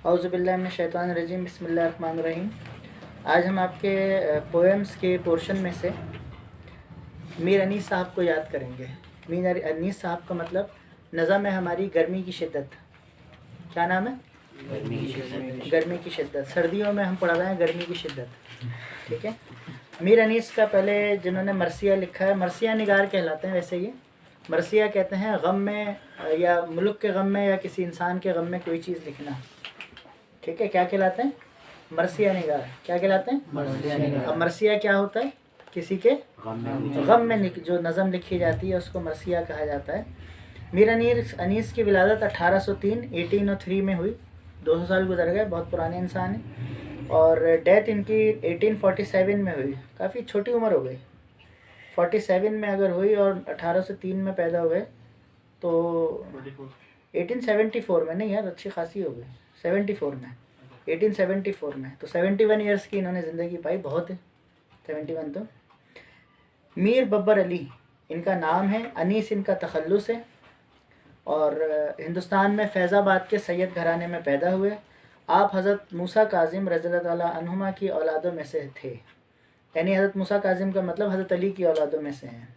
औज़ुबिल्लाहि मिनश्शैतानिर्रजीम बिस्मिल्लाहिर्रहमानिर्रहीम। आज हम आपके पोएम्स के पोर्शन में से मीर अनीस साहब को याद करेंगे। मीर अनीस साहब का मतलब नज़म है हमारी गर्मी की शिद्दत। क्या नाम है? गर्मी की शिद्दत। सर्दियों में हम पढ़ रहे हैं गर्मी की शिद्दत, ठीक है। मीर अनीस का पहले जिन्होंने मरसिया लिखा है, मरसिया निगार कहलाते हैं वैसे ये। मरसिया कहते हैं गम में या मुल्क के गम में या किसी इंसान के गम में कोई चीज़ लिखना, ठीक है। क्या कहलाते हैं? मरसिया निगार। क्या कहलाते हैं? मरसिया निगार। अब मरसिया क्या होता है? किसी के गम में जो नज़म लिखी जाती है उसको मरसिया कहा जाता है। मीर अनीस की विलादत 1803 में हुई। 200 साल गुजर गए, बहुत पुराने इंसान हैं। और डेथ इनकी 1847 में हुई। काफ़ी छोटी उम्र हो गई। 47 में अगर हुई और 1803 में पैदा हुए तो 1874 में, नहीं यार अच्छी खासी हो गई, 74 में, 1874 में। तो 71 ईयर्स की इन्होंने ज़िंदगी पाई, बहुत है 71 तो। मीर बब्बर अली इनका नाम है, अनीस इनका तखल्लुस है। और हिंदुस्तान में फैज़ाबाद के सैयद घराने में पैदा हुए। आप हज़रत मूसा काज़िम रज़ियल्लाहु ताला अन्हुमा की औलादों में से थे, यानी हज़रत मूसा काज़िम का मतलब हज़रत अली की औलादों में से हैं।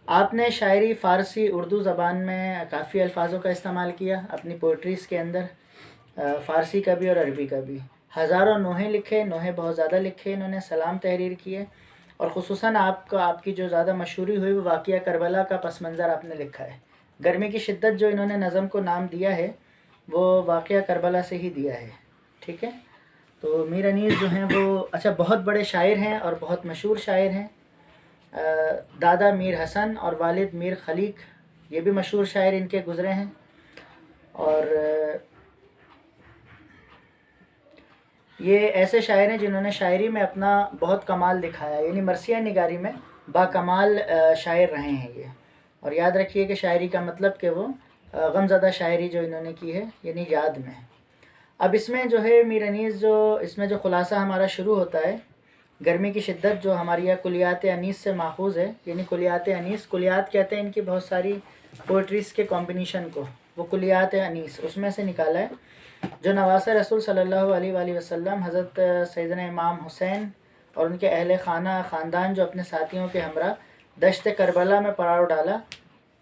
आपने शायरी फ़ारसी उर्दू ज़बान में काफ़ी अल्फाजों का इस्तेमाल किया अपनी पोइट्रीज़ के अंदर, फ़ारसी का भी और अरबी का भी। हज़ारों नोहे लिखे, नोहे बहुत ज़्यादा लिखे इन्होंने, सलाम तहरीर किए। और ख़ुसूसन आपकी जो ज़्यादा मशहूरी हुई वो वाक़या करबला का पस मंज़र आपने लिखा है। गर्मी की शिद्दत जो इन्होंने नज़म को नाम दिया है वो वाक़या करबला से ही दिया है, ठीक है। तो मीर अनीस जो हैं वो अच्छा बहुत बड़े शायर हैं और बहुत मशहूर शायर हैं। दादा मीर हसन और वालिद मीर खलीक, ये भी मशहूर शायर इनके गुज़रे हैं। और ये ऐसे शायर हैं जिन्होंने शायरी में अपना बहुत कमाल दिखाया, यानी मरसिया निगारी में बाकमाल शायर रहे हैं ये। और याद रखिए कि शायरी का मतलब कि वो गमज़दा शायरी जो इन्होंने की है, यानी याद में। अब इसमें जो है मीर अनीस इसमें जो ख़ुलासा हमारा शुरू होता है, गर्मी की शिद्दत जो हमारी यह कुलियात अनीस से माखूज़ है, यानी कुलियात अनीस, कुलियात कहते हैं इनकी बहुत सारी पोइट्रीज़ के कॉम्बिनेशन को, वो कुलियात अनीस उसमें से निकाला है, जो नवासा रसूल सल्लल्लाहु अलैहि वसल्लम हज़रत सैयदना इमाम हुसैन और उनके अहले खाना ख़ानदान जो अपने साथियों के हमरा दश्त करबला में पड़ाव डाला,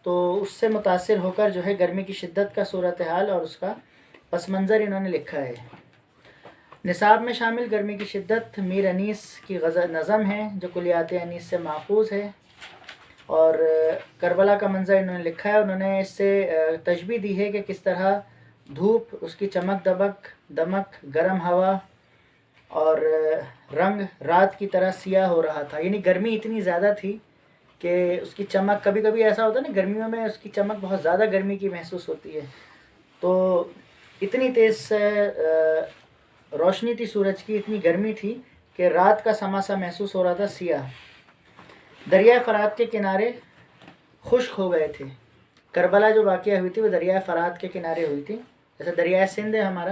तो उससे मुतासिर होकर जो है गर्मी की शिद्दत का सूरत हाल और उसका पस मंज़र इन्होंने लिखा है। निसाब में शामिल गर्मी की शिद्दत मीर अनीस की नज़म है जो कुलियात अनीस से माखूज़ है। और करबला का मंज़र इन्होंने लिखा है। उन्होंने इससे तशबीह दी है कि किस तरह धूप, उसकी चमक दमक, गर्म हवा और रंग रात की तरह सियाह हो रहा था, यानी गर्मी इतनी ज़्यादा थी कि उसकी चमक, कभी कभी ऐसा होता है ना गर्मियों में उसकी चमक बहुत ज़्यादा गर्मी की महसूस होती है, तो इतनी तेज़ रोशनी थी सूरज की, इतनी गर्मी थी कि रात का समा सा महसूस हो रहा था, सियाह। दरिया फ़रात के किनारे खुश्क हो गए थे। करबला जो वाक़या हुई थी वो दरिया फ़रात के किनारे हुई थी। जैसे दरिया सिंध है हमारा,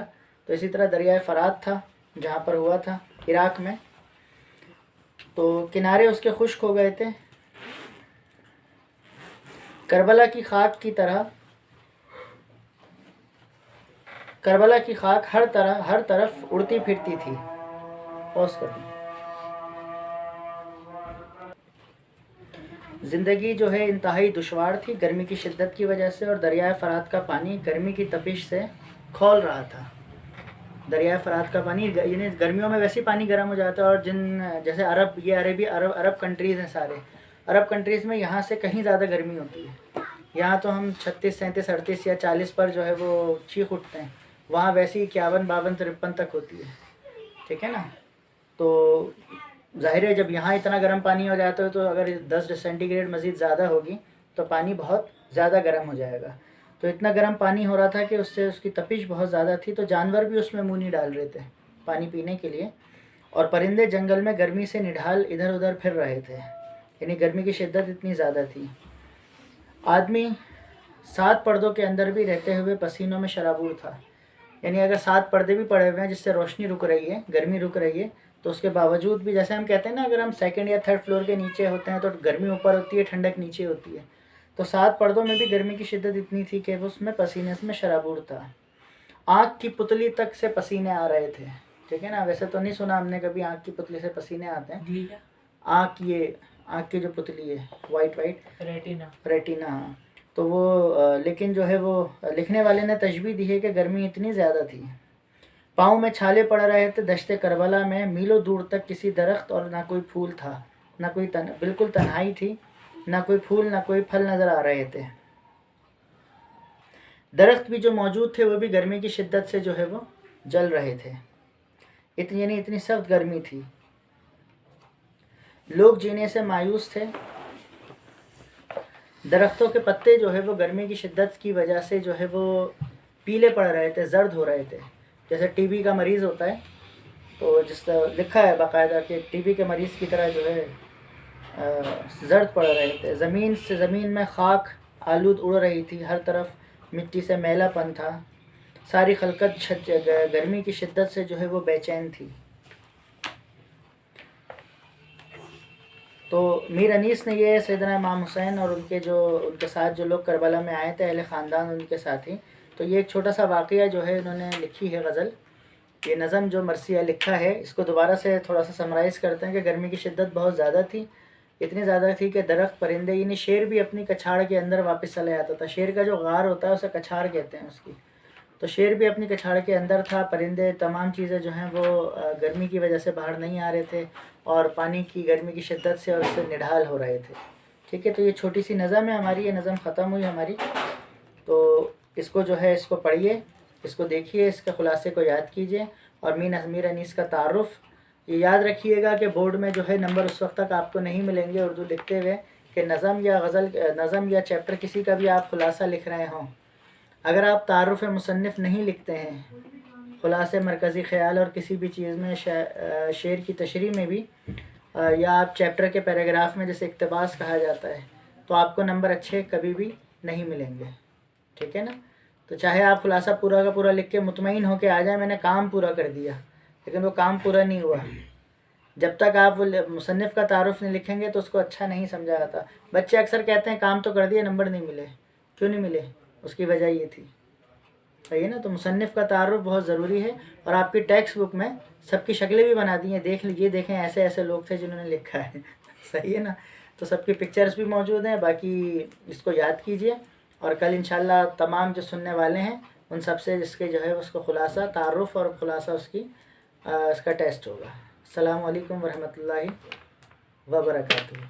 तो इसी तरह दरिया फ़रात था जहाँ पर हुआ था, इराक़ में, तो किनारे उसके खुश्क हो गए थे। करबला की खाक की तरह, करबला की खाक हर तरफ उड़ती फिरती थी। पॉज़ कर दूँ। ज़िंदगी जो है इंतहाई दुश्वार थी गर्मी की शिद्दत की वजह से, और दरिया फ़रात का पानी गर्मी की तपिश से खौल रहा था। दरिया फ़रात का पानी, यानी गर्मियों में वैसे ही पानी गर्म हो जाता है, और जैसे अरब कंट्रीज़ हैं सारे, अरब कंट्रीज़ में यहाँ से कहीं ज़्यादा गर्मी होती है। यहाँ तो हम 36, 37, 38 या 40 पर जो है वो चीख उठते हैं, वहाँ वैसे ही 51, 52, 53 तक होती है, ठीक है ना। तो ज़ाहिर है जब यहाँ इतना गर्म पानी हो जाता है तो अगर 10 सेंटीग्रेड मज़ीद ज़्यादा होगी तो पानी बहुत ज़्यादा गर्म हो जाएगा। तो इतना गर्म पानी हो रहा था कि उससे उसकी तपिश बहुत ज़्यादा थी, तो जानवर भी उसमें मुँह नहीं डाल रहे थे पानी पीने के लिए, और परिंदे जंगल में गर्मी से निढाल इधर उधर फिर रहे थे, यानी गर्मी की शिद्दत इतनी ज़्यादा थी। आदमी 7 पर्दों के अंदर भी रहते हुए पसीनों में शराबूर था, यानी अगर 7 पर्दे भी पड़े हुए हैं जिससे रोशनी रुक रही है, गर्मी रुक रही है, तो उसके बावजूद भी, जैसे हम कहते हैं ना अगर हम 2nd या 3rd फ्लोर के नीचे होते हैं तो गर्मी ऊपर होती है, ठंडक नीचे होती है, तो 7 पर्दों में भी गर्मी की शिद्दत इतनी थी कि वो उसमें पसीने में शराबूर था। आँख की पुतली तक से पसीने आ रहे थे। ठीक है ना, वैसे तो नहीं सुना हमने कभी आँख की पुतली से पसीने आते हैं। आँख, ये आँख की जो पुतली है वाइट वाइट, रेटिना, हाँ। तो वो लेकिन जो है वो लिखने वाले ने तशबीह दी है कि गर्मी इतनी ज़्यादा थी, पाँव में छाले पड़ रहे थे। दश्ते करबला में मीलों दूर तक किसी दरख्त और ना कोई फूल था, ना कोई बिल्कुल तन्हाई थी, ना कोई फूल ना कोई फल नज़र आ रहे थे। दरख्त भी जो मौजूद थे वो भी गर्मी की शिद्दत से जो है वो जल रहे थे। यानी इतनी सख्त गर्मी थी। लोग जीने से मायूस थे। दरख्तों के पत्ते जो है वो गर्मी की शिद्दत की वजह से जो है वो पीले पड़ रहे थे, जर्द हो रहे थे। जैसे टीबी का मरीज़ होता है तो जिस तरह लिखा है बाकायदा कि टीबी के मरीज़ की तरह जो है जर्द पड़ रहे थे। ज़मीन से ज़मीन में खाक आलूद उड़ रही थी, हर तरफ मिट्टी से मैलापन था। सारी खलकत गर्मी की शिद्दत से जो है वो बेचैन थी। तो मीर अनीस ने ये सैयदना इमाम हुसैन और उनके साथ जो लोग करबला में आए थे, अहले ख़ानदान उनके साथी, तो ये एक छोटा सा वाक़या जो है इन्होंने लिखी है गज़ल। ये नज़म जो मरसिया लिखा है इसको दोबारा से थोड़ा सा समराइज़ करते हैं कि गर्मी की शिद्दत बहुत ज़्यादा थी। इतनी ज़्यादा थी कि दरख्त, परिंदे, यानी शेर भी अपनी कछाड़ के अंदर वापस चला जाता था। शेर का जो गार होता है उसे कछाड़ कहते हैं उसकी, तो शेर भी अपनी कछाड़ के अंदर था। परिंदे, तमाम चीज़ें जो हैं वो गर्मी की वजह से बाहर नहीं आ रहे थे और पानी की गर्मी की शिद्दत से और उससे निढाल हो रहे थे। ठीक है, तो ये छोटी सी नज़म है हमारी, ये नज़म ख़त्म हुई हमारी। तो इसको जो है इसको पढ़िए, इसको देखिए, इसके ख़ुलासे को याद कीजिए। और मीर अनीस का तारुफ़ ये याद रखिएगा कि बोर्ड में जो है नंबर उस वक्त तक आपको नहीं मिलेंगे उर्दू लिखते हुए कि नज़म या चैप्टर किसी का भी आप ख़ुलासा लिख रहे हों, अगर आप तारुफ़ मुसन्निफ़ नहीं लिखते हैं, ख़ुलासे मरकज़ी ख़याल और किसी भी चीज़ में शेर की तशरीह में भी या आप चैप्टर के पैराग्राफ में जैसे इक़्तिबास कहा जाता है, तो आपको नंबर अच्छे कभी भी नहीं मिलेंगे। ठीक है ना, तो चाहे आप ख़ुलासा पूरा का पूरा लिख के मुतमईन होकर आ जाए मैंने काम पूरा कर दिया, लेकिन वो काम पूरा नहीं हुआ। जब तक आप वो मुसन्निफ़ का तारुफ़ नहीं लिखेंगे तो उसको अच्छा नहीं समझा जाता। बच्चे अक्सर कहते हैं काम तो कर दिए, नंबर नहीं मिले। क्यों नहीं मिले? उसकी वजह ये थी। सही है ना, तो मुसन्निफ़ का तारुफ़ बहुत ज़रूरी है। और आपकी टेक्स्ट बुक में सबकी शक्लें भी बना दी हैं, देख लीजिए, देखें ऐसे ऐसे लोग थे जिन्होंने लिखा है। सही है ना, तो सबकी पिक्चर्स भी मौजूद हैं। बाकी इसको याद कीजिए और कल इंशाल्लाह तमाम जो सुनने वाले हैं उन सब से इसके जो है उसको ख़ुलासा, तारुफ़ और ख़ुलासा उसका टेस्ट होगा। अस्सलामु अलैकुम वरहमतुल्लाहि वबरकातुहू।